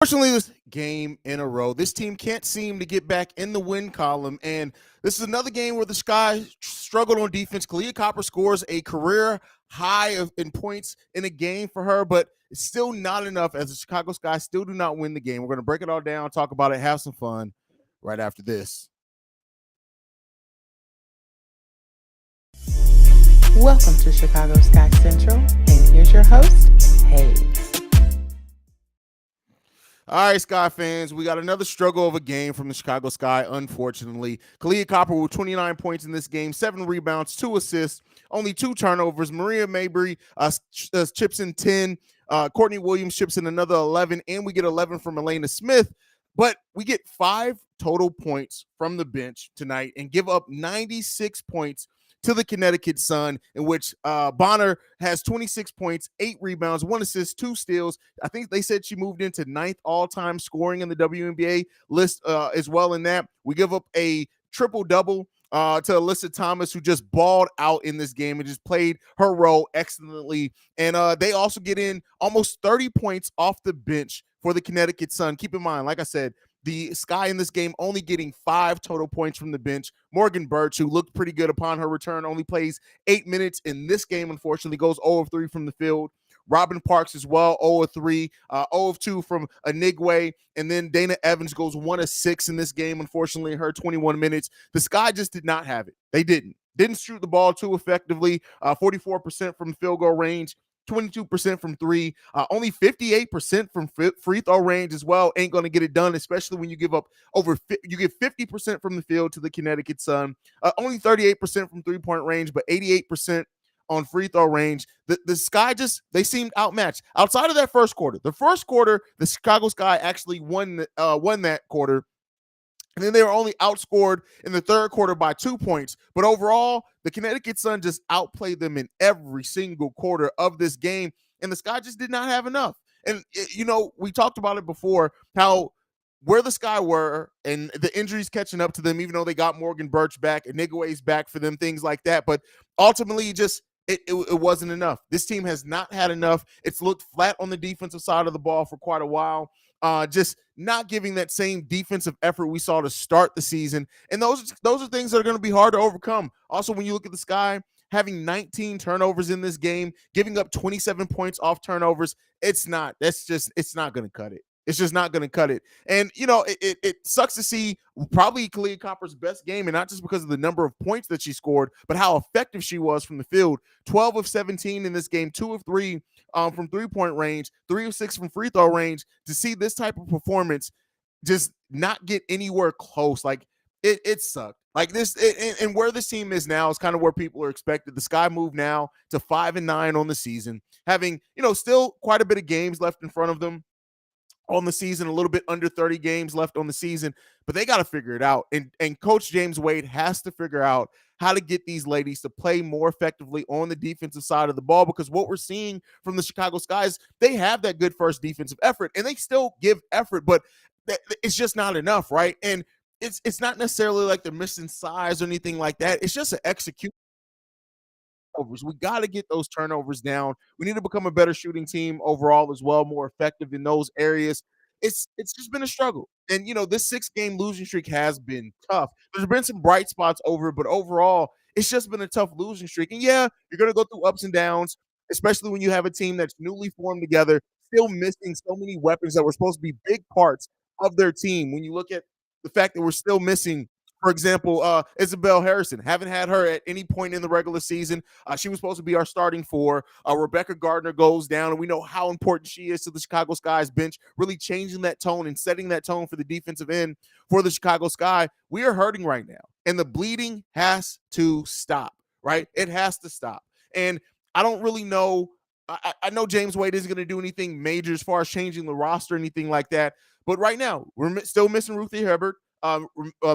Unfortunately, this game in a row, this team can't seem to get back in the win column. And this is another game where the Sky struggled on defense. Kalia Copper scores a career high in points in a game for her, but it's still not enough as the Chicago Sky still do not win the game. We're going to break it all down, talk about it, have some fun right after this. Welcome to Chicago Sky Central, and here's your host, Haize. All right, Sky fans, we got another struggle of a game from the Chicago Sky, unfortunately. Kalia Copper with 29 points in this game, 7 rebounds, 2 assists, only 2 turnovers. Maria Mabry chips in 10. Courtney Williams chips in another 11, and we get 11 from Elena Smith. But we get 5 total points from the bench tonight and give up 96 points to the Connecticut Sun, in which Bonner has 26 points, 8 rebounds, 1 assist, 2 steals. I think they said she moved into 9th all-time scoring in the WNBA list as well in that. We give up a triple-double to Alyssa Thomas, who just balled out in this game and just played her role excellently. And they also get in almost 30 points off the bench for the Connecticut Sun. Keep in mind, like I said, the Sky in this game only getting 5 total points from the bench. Morgan Birch, who looked pretty good upon her return, only plays 8 minutes in this game, unfortunately, goes 0 of 3 from the field. Robin Parks as well, 0 of 3, 0 of 2 from Anigwe. And then Dana Evans goes 1 of 6 in this game, unfortunately, in her 21 minutes. The Sky just did not have it. They didn't shoot the ball too effectively, 44% from field goal range, 22% from 3, only 58% from free throw range as well. Ain't going to get it done, especially when you give up you get 50% from the field to the Connecticut Sun, only 38% from 3-point range, but 88% on free throw range. The Sky they seemed outmatched outside of that first quarter. The first quarter, the Chicago Sky actually won that quarter. And then they were only outscored in the third quarter by 2 points. But overall, the Connecticut Sun just outplayed them in every single quarter of this game. And the Sky just did not have enough. And, we talked about it before, how where the Sky were and the injuries catching up to them, even though they got Morgan Birch back, and Nigwe's back for them, things like that. But ultimately, it wasn't enough. This team has not had enough. It's looked flat on the defensive side of the ball for quite a while. Just not giving that same defensive effort we saw to start the season. And those are things that are going to be hard to overcome. Also, when you look at the Sky, having 19 turnovers in this game, giving up 27 points off turnovers, it's not going to cut it. It's just not going to cut it. And, it sucks to see probably Kalia Copper's best game, and not just because of the number of points that she scored, but how effective she was from the field. 12 of 17 in this game, 2 of 3 from 3-point range, 3 of 6 from free throw range. To see this type of performance just not get anywhere close, like it sucked. Like this, and where this team is now is kind of where people are expected. The Sky move now to 5-9 on the season, having still quite a bit of games left in front of them on the season, a little bit under 30 games left on the season, but they got to figure it out. And Coach James Wade has to figure out how to get these ladies to play more effectively on the defensive side of the ball, because what we're seeing from the Chicago Skies, they have that good first defensive effort, and they still give effort, but it's just not enough, right? And it's not necessarily like they're missing size or anything like that. It's just an execution. We got to get those turnovers down. We need to become a better shooting team overall as well, more effective in those areas. It's just been a struggle. And this 6-game losing streak has been tough. There's been some bright spots over it, but overall, it's just been a tough losing streak. And yeah, you're going to go through ups and downs, especially when you have a team that's newly formed together, still missing so many weapons that were supposed to be big parts of their team. When you look at the fact that we're still missing, for example, Isabel Harrison. Haven't had her at any point in the regular season. She was supposed to be our starting 4. Rebecca Gardner goes down, and we know how important she is to the Chicago Sky's bench, really changing that tone and setting that tone for the defensive end for the Chicago Sky. We are hurting right now, and the bleeding has to stop, right? It has to stop. And I don't really know. I know James Wade isn't going to do anything major as far as changing the roster or anything like that. But right now, we're still missing Ruthie Herbert.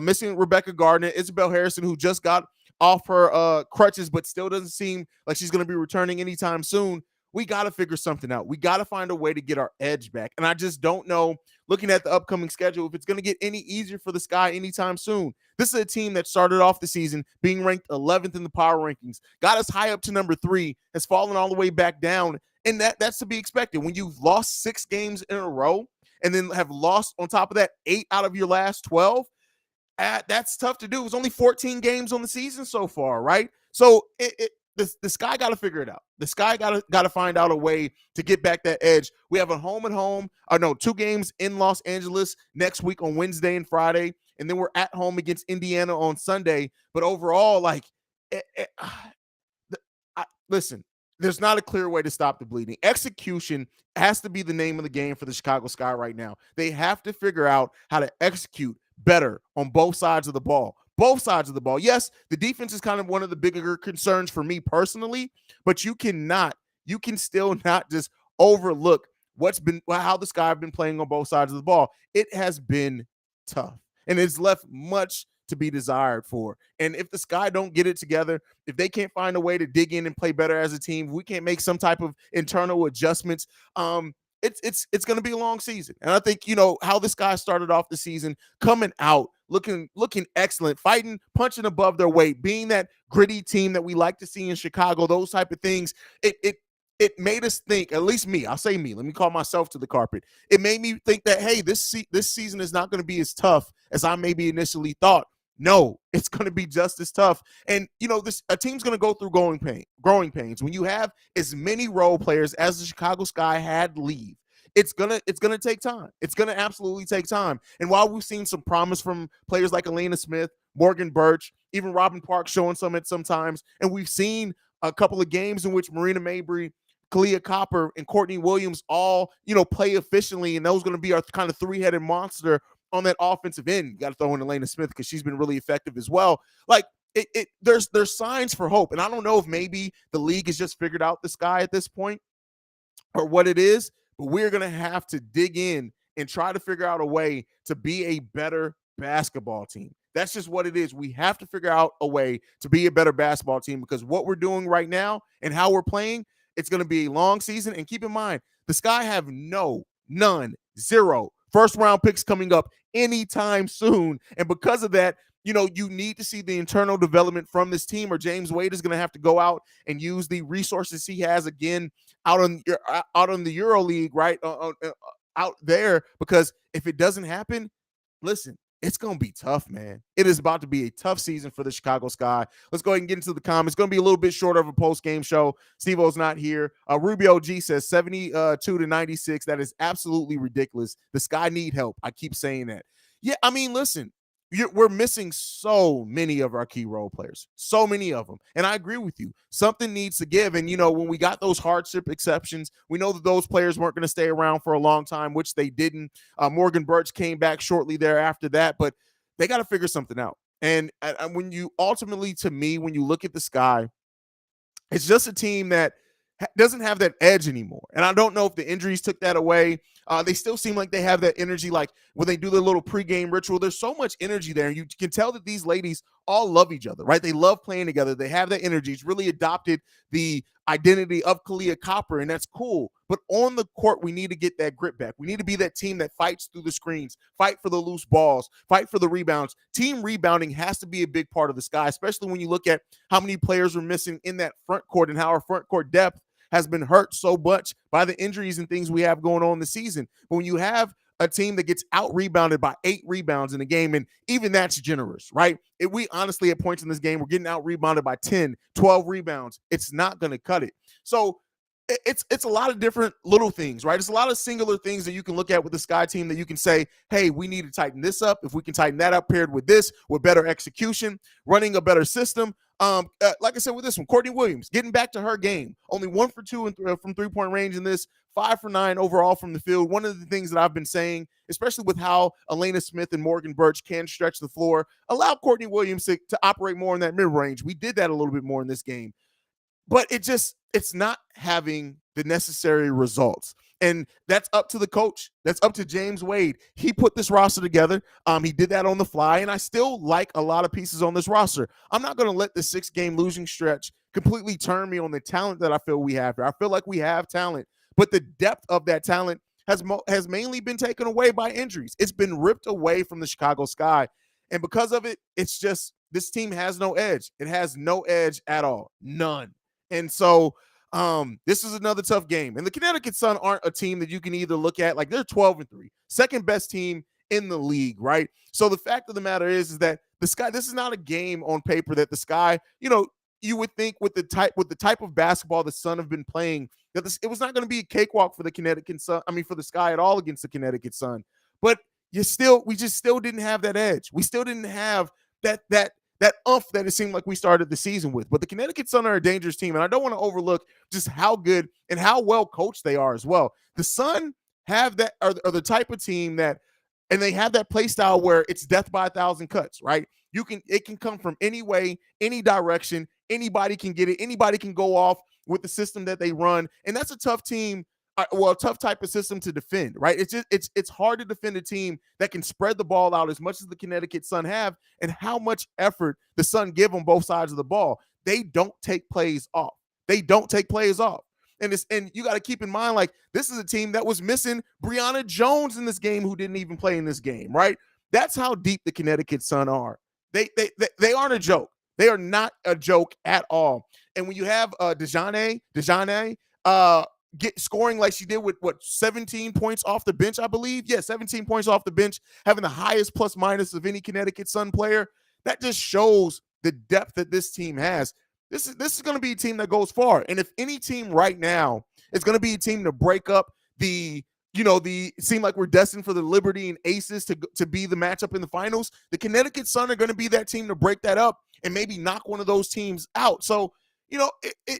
Missing Rebecca Gardner, Isabel Harrison, who just got off her crutches, but still doesn't seem like she's going to be returning anytime soon. We got to figure something out. We got to find a way to get our edge back. And I just don't know, looking at the upcoming schedule, if it's going to get any easier for the Sky anytime soon. This is a team that started off the season being ranked 11th in the power rankings, got us high up to number 3, has fallen all the way back down. And that's to be expected. When you've lost 6 games in a row and then have lost on top of that 8 out of your last 12, that's tough to do. It was only 14 games on the season so far, right? So this guy got to figure it out. This guy got to find out a way to get back that edge. We have a home and home, or no, 2 games in Los Angeles next week on Wednesday and Friday, and then we're at home against Indiana on Sunday. But overall, like, listen, there's not a clear way to stop the bleeding. Execution has to be the name of the game for the Chicago Sky right now. They have to figure out how to execute better on both sides of the ball. Both sides of the ball. Yes, the defense is kind of one of the bigger concerns for me personally, but you can still not just overlook how the Sky have been playing on both sides of the ball. It has been tough, and it's left much to be desired for. And if the Sky don't get it together, if they can't find a way to dig in and play better as a team, we can't make some type of internal adjustments. It's going to be a long season. And I think, how this guy started off the season, coming out, looking excellent, fighting, punching above their weight, being that gritty team that we like to see in Chicago, those type of things. It made us think, at least me, I'll say me, let me call myself to the carpet. It made me think that, hey, this season is not going to be as tough as I maybe initially thought. No, it's going to be just as tough. And, a team's going to go through growing pains. When you have as many role players as the Chicago Sky had leave, it's gonna take time. It's gonna absolutely take time. And while we've seen some promise from players like Elena Smith, Morgan Birch, even Robin Park showing some at sometimes, and we've seen a couple of games in which Marina Mabry, Kalia Copper, and Courtney Williams all, play efficiently, and those are going to be our kind of 3-headed monster on that offensive end. You got to throw in Elena Smith because she's been really effective as well. Like, there's signs for hope, and I don't know if maybe the league has just figured out the Sky at this point or what it is, but we're going to have to dig in and try to figure out a way to be a better basketball team. That's just what it is. We have to figure out a way to be a better basketball team, because what we're doing right now and how we're playing, it's going to be a long season. And keep in mind, the Sky have zero first-round picks coming up anytime soon. And because of that, you need to see the internal development from this team, or James Wade is going to have to go out and use the resources he has again out on the Euro League, right? Out there, because if it doesn't happen, listen, it's going to be tough, man. It is about to be a tough season for the Chicago Sky. Let's go ahead and get into the comments. It's going to be a little bit shorter of a post-game show. Steve-O's not here. Rubio G says 72-96. That is absolutely ridiculous. The Sky need help. I keep saying that. Yeah, I mean, listen, we're missing so many of our key role players, so many of them. And I agree with you. Something needs to give. And, when we got those hardship exceptions, we know that those players weren't going to stay around for a long time, which they didn't. Morgan Birch came back shortly there after that, but they got to figure something out. And when you ultimately, to me, when you look at the Sky, it's just a team that doesn't have that edge anymore. And I don't know if the injuries took that away. They still seem like they have that energy, like when they do their little pregame ritual. There's so much energy there. And you can tell that these ladies all love each other, right? They love playing together. They have that energy. It's really adopted the identity of Kalia Copper, and that's cool. But on the court, we need to get that grit back. We need to be that team that fights through the screens, fight for the loose balls, fight for the rebounds. Team rebounding has to be a big part of the Sky, especially when you look at how many players we're missing in that front court and how our front court depth has been hurt so much by the injuries and things we have going on this season. But when you have a team that gets out-rebounded by 8 rebounds in a game, and even that's generous, right? We honestly, at points in this game, we're getting out-rebounded by 10, 12 rebounds. It's not going to cut it. So it's a lot of different little things, right? It's a lot of singular things that you can look at with the Sky team that you can say, hey, we need to tighten this up. If we can tighten that up paired with this, with better execution, running a better system. Like I said with this one, Courtney Williams getting back to her game. Only 1 for 2 from three-point range in this, 5 for 9 overall from the field. One of the things that I've been saying, especially with how Elena Smith and Morgan Birch can stretch the floor, allow Courtney Williams to operate more in that mid-range. We did that a little bit more in this game. But it's not having the necessary results. And that's up to the coach. That's up to James Wade. He put this roster together. He did that on the fly, and I still like a lot of pieces on this roster. I'm not going to let the 6-game losing stretch completely turn me on the talent that I feel we have here. I feel like we have talent, but the depth of that talent has mainly been taken away by injuries. It's been ripped away from the Chicago Sky, and because of it, it's just this team has no edge. It has no edge at all. None. And so this is another tough game. And the Connecticut Sun aren't a team that you can either look at like they're 12-3. second best team in the league, right? So the fact of the matter is that the Sky, this is not a game on paper that the Sky, you would think with the type of basketball the Sun have been playing, that it was not going to be a cakewalk for the Connecticut Sun. I mean, for the Sky at all against the Connecticut Sun. But we just still didn't have that edge. We still didn't have that umph that it seemed like we started the season with. But the Connecticut Sun are a dangerous team, and I don't want to overlook just how good and how well coached they are as well. The Sun are the type of team that, and they have that play style where it's death by 1,000 cuts, right? It can come from any way, any direction. Anybody can get it. Anybody can go off with the system that they run, and that's a tough team. A tough type of system to defend, right? It's hard to defend a team that can spread the ball out as much as the Connecticut Sun have, and how much effort the Sun give on both sides of the ball. They don't take plays off. And you got to keep in mind, like, this is a team that was missing Brianna Jones in this game, who didn't even play in this game, right? That's how deep the Connecticut Sun are. They aren't a joke. They are not a joke at all. And when you have Dejane get scoring like she did with 17 points off the bench, I believe. Yeah, 17 points off the bench, having the highest plus minus of any Connecticut Sun player. That just shows the depth that this team has. This is going to be a team that goes far. And if any team right now is going to be a team to break up it seem like we're destined for the Liberty and Aces to be the matchup in the finals, the Connecticut Sun are going to be that team to break that up and maybe knock one of those teams out. So,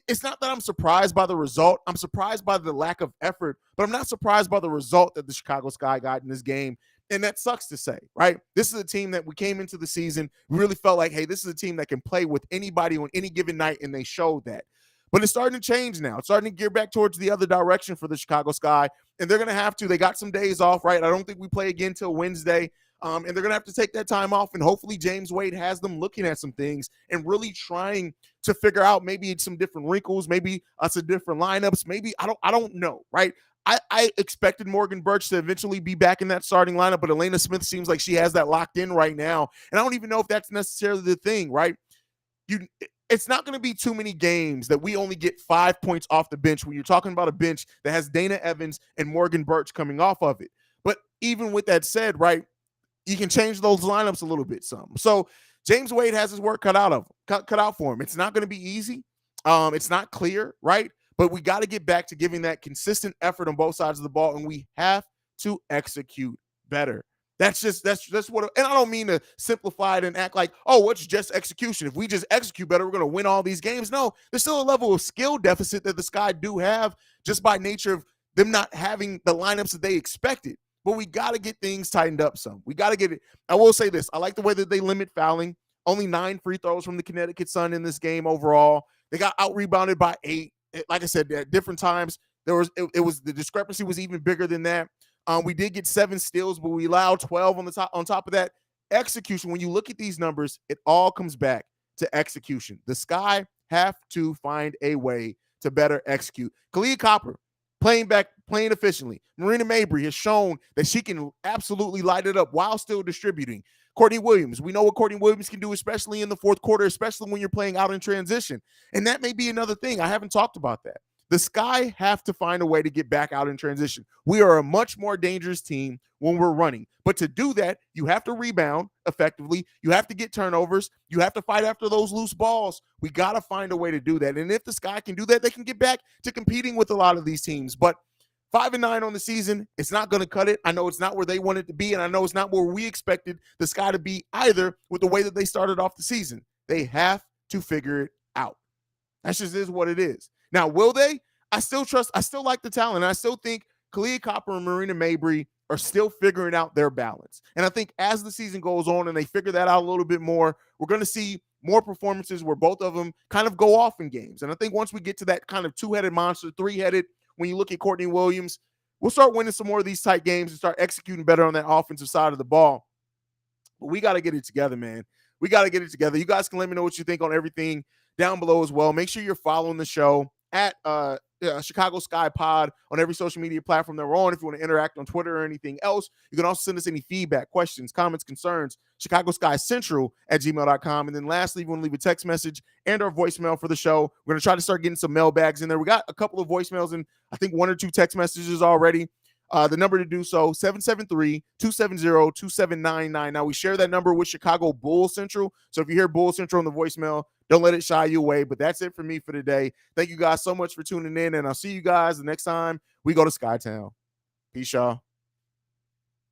it's not that I'm surprised by the result. I'm surprised by the lack of effort, but I'm not surprised by the result that the Chicago Sky got in this game. And that sucks to say, right? This is a team that we came into the season, we really felt like, hey, this is a team that can play with anybody on any given night, and they showed that. But it's starting to change now. It's starting to gear back towards the other direction for the Chicago Sky, and they're going to have to. They got some days off, right? I don't think we play again till Wednesday. And they're going to have to take that time off, and hopefully James Wade has them looking at some things and really trying to figure out maybe some different wrinkles, maybe some different lineups. Maybe I don't know, right? I expected Morgan Birch to eventually be back in that starting lineup, but Elena Smith seems like she has that locked in right now, and I don't even know if that's necessarily the thing, right? It's not going to be too many games that we only get 5 points off the bench when you're talking about a bench that has Dana Evans and Morgan Birch coming off of it. But even with that said, right, you can change those lineups a little bit some. So James Wade has his work cut out for him. It's not going to be easy. It's not clear, right? But we got to get back to giving that consistent effort on both sides of the ball, and we have to execute better. That's what, and I don't mean to simplify it and act like, oh, it's just execution. If we just execute better, we're going to win all these games. No, there's still a level of skill deficit that the Sky do have just by nature of them not having the lineups that they expected. But we got to get things tightened up some. We got to get it. I will say this. I like the way that they limit fouling. Only 9 free throws from the Connecticut Sun in this game overall. They got out-rebounded by 8. Like I said, at different times, the discrepancy was even bigger than that. We did get 7 steals, but we allowed 12 on the top. On top of that, execution. When you look at these numbers, it all comes back to execution. The Sky have to find a way to better execute. Kalia Copper playing efficiently. Marina Mabry has shown that she can absolutely light it up while still distributing. Courtney Williams, we know what Courtney Williams can do, especially in the fourth quarter, especially when you're playing out in transition. And that may be another thing. I haven't talked about that. The Sky have to find a way to get back out in transition. We are a much more dangerous team when we're running. But to do that, you have to rebound effectively. You have to get turnovers. You have to fight after those loose balls. We got to find a way to do that. And if the Sky can do that, they can get back to competing with a lot of these teams. But 5-9 on the season, it's not going to cut it. I know it's not where they want it to be, and I know it's not where we expected the Sky to be either with the way that they started off the season. They have to figure it out. That just is what it is. Now, will they? I still like the talent. I still think Kalia Copper and Marina Mabry are still figuring out their balance. And I think as the season goes on and they figure that out a little bit more, we're going to see more performances where both of them kind of go off in games. And I think once we get to that kind of 2-headed monster, 3-headed, when you look at Courtney Williams, we'll start winning some more of these tight games and start executing better on that offensive side of the ball. But we got to get it together, man. We got to get it together. You guys can let me know what you think on everything down below as well. Make sure you're following the show at Chicago Sky Pod on every social media platform that we're on. If you want to interact on Twitter or anything else, you can also send us any feedback, questions, comments, concerns, ChicagoSkyCentral@gmail.com. And then lastly, if you want to leave a text message and our voicemail for the show, we're going to try to start getting some mailbags in there. We got a couple of voicemails and I think 1 or 2 text messages already. The number to do so, 773-270-2799. Now, we share that number with Chicago Bull Central. So if you hear Bull Central in the voicemail, don't let it shy you away. But that's it for me for today. Thank you guys so much for tuning in, and I'll see you guys the next time we go to Skytown. Peace, y'all.